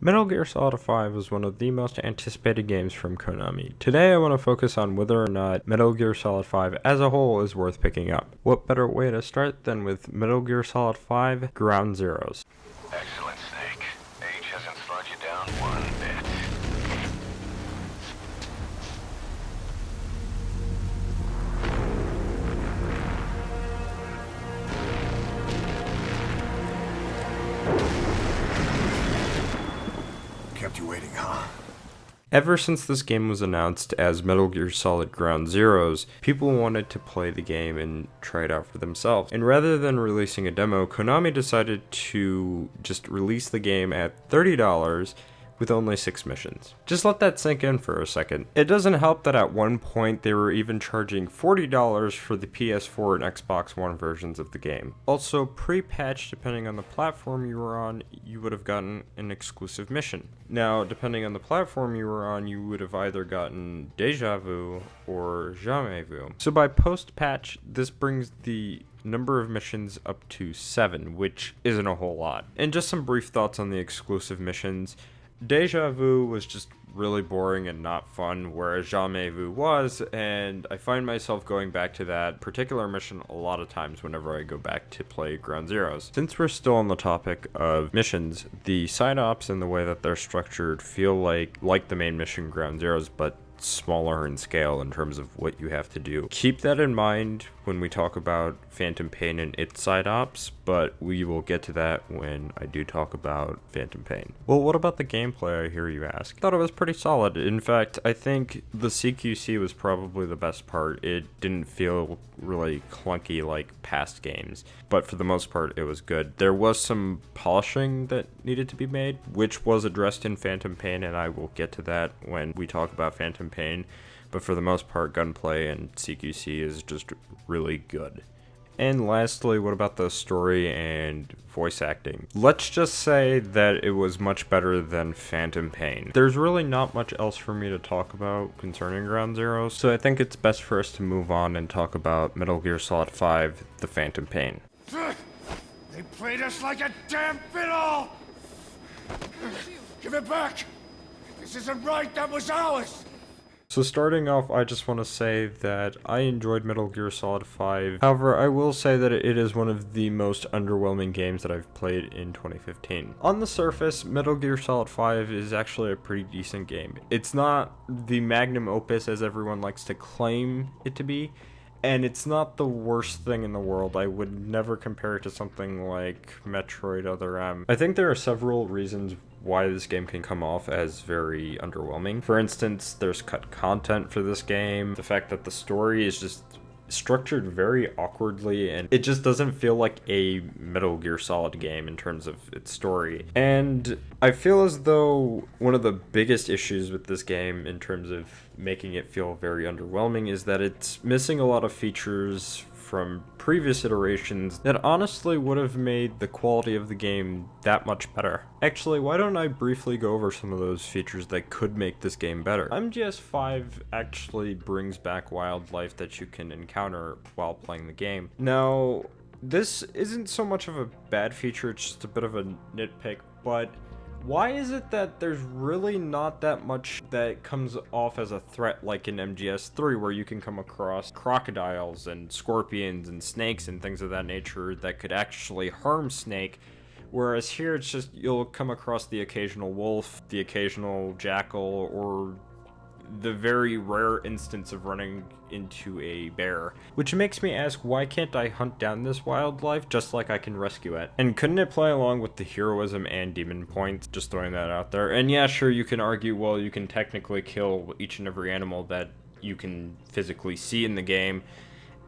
Metal Gear Solid 5 was one of the most anticipated games from Konami. Today I want to focus on whether or not Metal Gear Solid 5 as a whole is worth picking up. What better way to start than with Metal Gear Solid 5 Ground Zeroes. Excellent, Snake. Age hasn't slowed you down one bit. Kept you waiting, huh? Ever since this game was announced as Metal Gear Solid Ground Zeroes, people wanted to play the game and try it out for themselves. And rather than releasing a demo, Konami decided to just release the game at $30 with only 6 missions. Just let that sink in for a second. It doesn't help that at one point they were even charging $40 for the PS4 and Xbox One versions of the game. Also, pre-patch, depending on the platform you were on, you would have gotten an exclusive mission. Now, depending on the platform you were on, you would have either gotten Deja Vu or Jamais Vu. So by post-patch, this brings the number of missions up to 7, which isn't a whole lot. And just some brief thoughts on the exclusive missions. Deja Vu was just really boring and not fun, whereas Jamais Vu was, and I find myself going back to that particular mission a lot of times whenever I go back to play Ground Zeroes. Since we're still on the topic of missions, the side ops and the way that they're structured feel like the main mission Ground Zeroes, but smaller in scale in terms of what you have to do. Keep that in mind when we talk about Phantom Pain and its side ops, but we will get to that when I do talk about Phantom Pain. Well, what about the gameplay, I hear you ask? Thought it was pretty solid. In fact, I think the CQC was probably the best part. It didn't feel really clunky like past games, but for the most part it was good. There was some polishing that needed to be made, which was addressed in Phantom Pain, and I will get to that when we talk about Phantom Pain, but for the most part gunplay and CQC is just really good. And lastly, what about the story and voice acting? Let's just say that it was much better than Phantom Pain. There's really not much else for me to talk about concerning Ground Zero, so I think it's best for us to move on and talk about Metal Gear Solid 5, The Phantom Pain. They played us like a damn fiddle! Give it back! This isn't right, that was ours! So starting off, I just want to say that I enjoyed Metal Gear Solid 5. However, I will say that it is one of the most underwhelming games that I've played in 2015. On the surface, Metal Gear Solid 5 is actually a pretty decent game. It's not the magnum opus as everyone likes to claim it to be, and it's not the worst thing in the world. I would never compare it to something like Metroid Other M. I think there are several reasons why this game can come off as very underwhelming. For instance, there's cut content for this game. The fact that the story is just structured very awkwardly, and it just doesn't feel like a Metal Gear Solid game in terms of its story. And I feel as though one of the biggest issues with this game in terms of making it feel very underwhelming is that it's missing a lot of features from previous iterations that honestly would have made the quality of the game that much better. Actually, why don't I briefly go over some of those features that could make this game better? MGS5 actually brings back wildlife that you can encounter while playing the game. Now, this isn't so much of a bad feature, it's just a bit of a nitpick, but why is it that there's really not that much that comes off as a threat like in MGS3, where you can come across crocodiles and scorpions and snakes and things of that nature that could actually harm Snake, whereas here it's just you'll come across the occasional wolf, the occasional jackal, or the very rare instance of running into a bear. Which makes me ask, why can't I hunt down this wildlife just like I can rescue it? And couldn't it play along with the heroism and demon points? Just throwing that out there. And yeah, sure, you can argue, well, you can technically kill each and every animal that you can physically see in the game.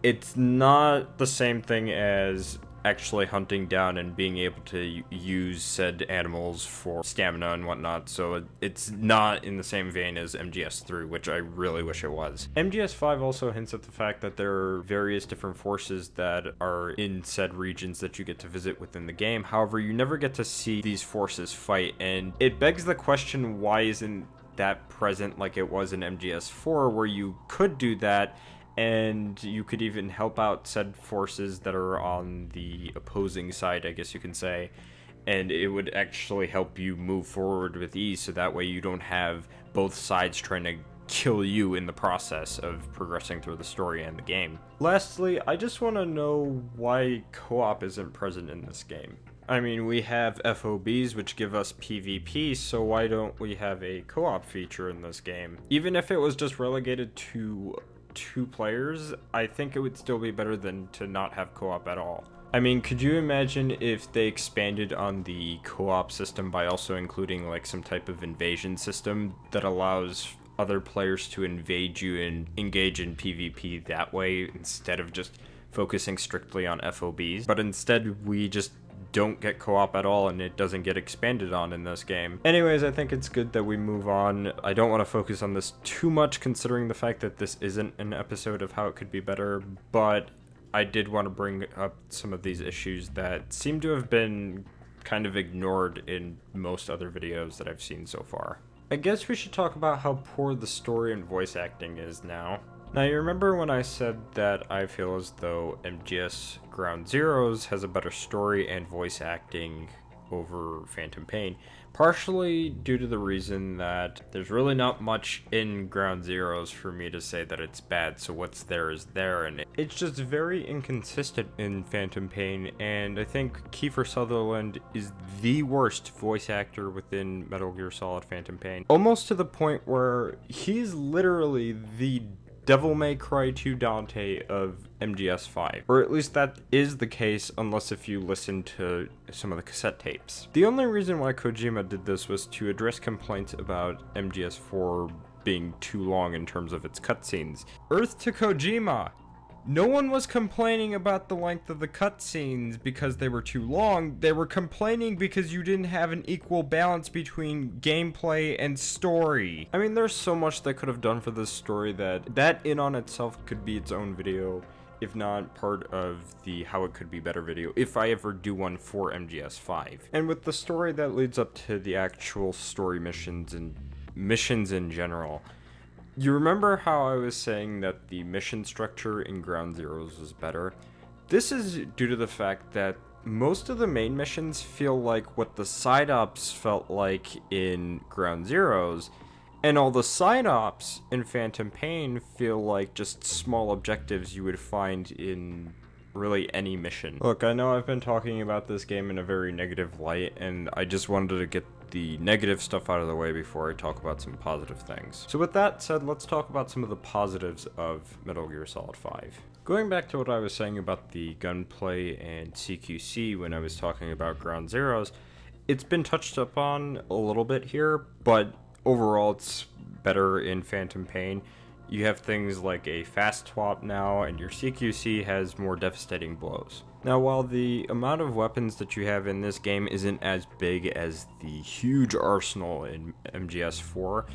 It's not the same thing as actually hunting down and being able to use said animals for stamina and whatnot, so it's not in the same vein as MGS3, which I really wish it was. MGS5 also hints at the fact that there are various different forces that are in said regions that you get to visit within the game. However, you never get to see these forces fight, and it begs the question, why isn't that present like it was in MGS4, where you could do that and you could even help out said forces that are on the opposing side, I guess you can say, and it would actually help you move forward with ease, so that way you don't have both sides trying to kill you in the process of progressing through the story and the game. Lastly, I just want to know why co-op isn't present in this game. I mean, we have FOBs, which give us PvP, so why don't we have a co-op feature in this game? Even if it was just relegated to 2 players, I think it would still be better than to not have co-op at all. I mean, could you imagine if they expanded on the co-op system by also including like some type of invasion system that allows other players to invade you and engage in PvP that way, instead of just focusing strictly on FOBs? But instead, we just don't get co-op at all, and it doesn't get expanded on in this game. Anyways, I think it's good that we move on. I don't want to focus on this too much, considering the fact that this isn't an episode of how it could be better, but I did want to bring up some of these issues that seem to have been kind of ignored in most other videos that I've seen so far. I guess we should talk about how poor the story and voice acting is now. Now, you remember when I said that I feel as though MGS Ground Zeroes has a better story and voice acting over Phantom Pain, partially due to the reason that there's really not much in Ground Zeroes for me to say that it's bad, so what's there is there, and it's just very inconsistent in Phantom Pain, and I think Kiefer Sutherland is the worst voice actor within Metal Gear Solid Phantom Pain, almost to the point where he's literally the Devil May Cry 2 Dante of MGS5. Or at least that is the case, unless if you listen to some of the cassette tapes. The only reason why Kojima did this was to address complaints about MGS4 being too long in terms of its cutscenes. Earth to Kojima! No one was complaining about the length of the cutscenes because they were too long. They were complaining because you didn't have an equal balance between gameplay and story. I mean, there's so much they could have done for this story that in on itself could be its own video, if not part of the How It Could Be Better video, if I ever do one for MGS5. And with the story that leads up to the actual story missions and missions in general, you remember how I was saying that the mission structure in Ground Zeroes was better? This is due to the fact that most of the main missions feel like what the side ops felt like in Ground Zeroes, and all the side ops in Phantom Pain feel like just small objectives you would find in really any mission. Look, I know I've been talking about this game in a very negative light, and I just wanted to get the negative stuff out of the way before I talk about some positive things. So with that said, let's talk about some of the positives of Metal Gear Solid 5. Going back to what I was saying about the gunplay and CQC when I was talking about Ground Zeroes, it's been touched upon a little bit here, but overall it's better in Phantom Pain. You have things like a fast swap now, and your CQC has more devastating blows. Now, while the amount of weapons that you have in this game isn't as big as the huge arsenal in MGS4,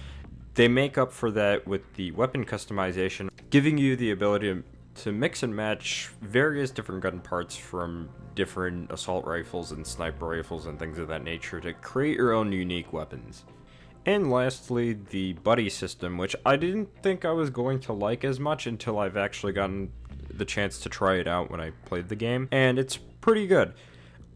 they make up for that with the weapon customization, giving you the ability to mix and match various different gun parts from different assault rifles and sniper rifles and things of that nature to create your own unique weapons. And lastly, the buddy system, which I didn't think I was going to like as much until I've actually gotten the chance to try it out when I played the game, and it's pretty good.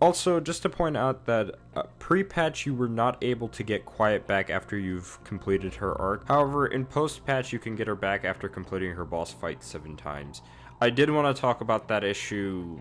Also, just to point out that pre-patch you were not able to get Quiet back after you've completed her arc. However, in post-patch you can get her back after completing her boss fight 7 times. I did want to talk about that issue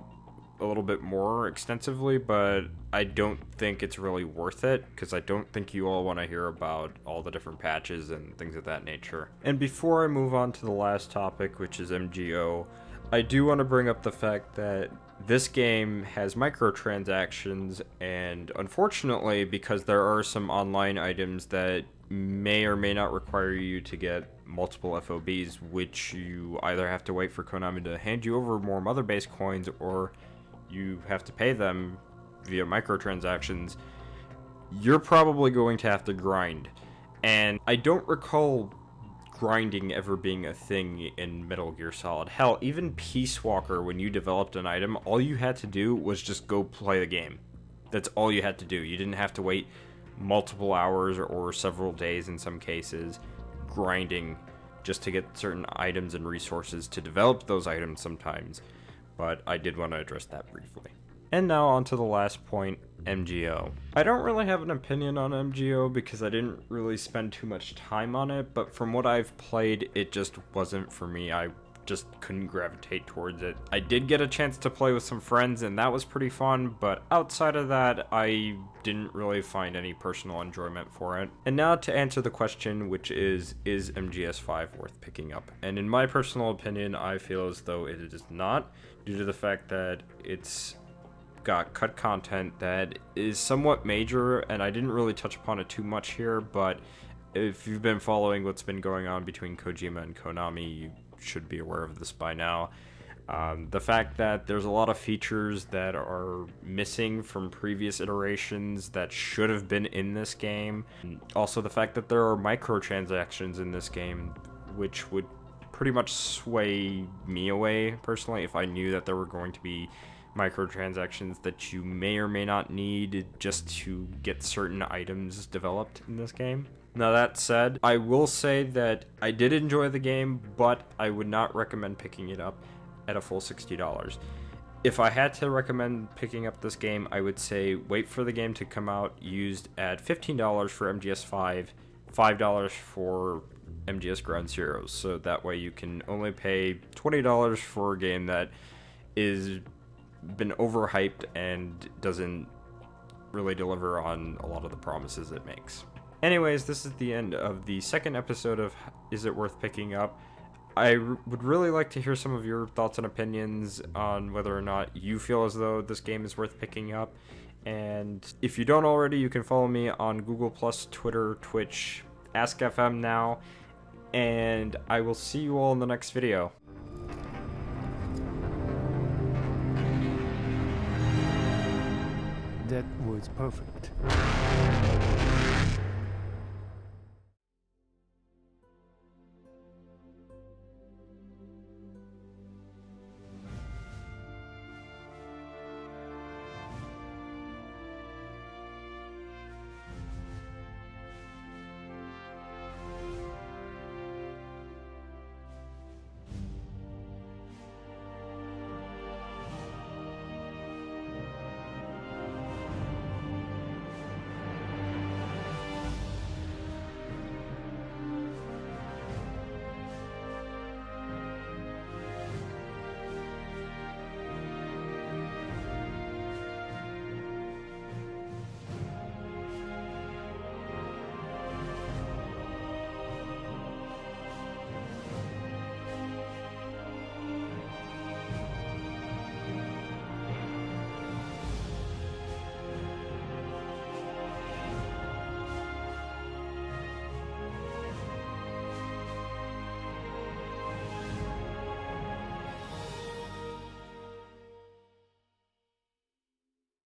a little bit more extensively, but I don't think it's really worth it, because I don't think you all want to hear about all the different patches and things of that nature. And before I move on to the last topic, which is MGO, I do want to bring up the fact that this game has microtransactions, and unfortunately, because there are some online items that may or may not require you to get multiple FOBs, which you either have to wait for Konami to hand you over more Mother Base coins, or you have to pay them via microtransactions, you're probably going to have to grind. And I don't recall grinding ever being a thing in Metal Gear Solid. Hell, even Peace Walker, when you developed an item, all you had to do was just go play the game. That's all you had to do. You didn't have to wait multiple hours or several days in some cases grinding just to get certain items and resources to develop those items sometimes. But I did want to address that briefly. And now on to the last point, MGO. I don't really have an opinion on MGO because I didn't really spend too much time on it, but from what I've played, it just wasn't for me. I just couldn't gravitate towards it. I did get a chance to play with some friends and that was pretty fun, but outside of that, I didn't really find any personal enjoyment for it. And now to answer the question, which is MGS5 worth picking up? And in my personal opinion, I feel as though it is not, due to the fact that it's got cut content that is somewhat major, and I didn't really touch upon it too much here, but if you've been following what's been going on between Kojima and Konami, you should be aware of this by now. The fact that there's a lot of features that are missing from previous iterations that should have been in this game. Also the fact that there are microtransactions in this game, which would pretty much sway me away personally if I knew that there were going to be microtransactions that you may or may not need just to get certain items developed in this game. Now that said, I will say that I did enjoy the game, but I would not recommend picking it up at a full $60. If I had to recommend picking up this game, I would say wait for the game to come out used at $15 for MGS5, $5 for MGS Ground Zeroes. So that way you can only pay $20 for a game that is been overhyped and doesn't really deliver on a lot of the promises it makes. Anyways, this is the end of the second episode of Is It Worth Picking Up? I would really like to hear some of your thoughts and opinions on whether or not you feel as though this game is worth picking up. And if you don't already, you can follow me on Google+, Twitter, Twitch, AskFM now, and I will see you all in the next video. That was perfect.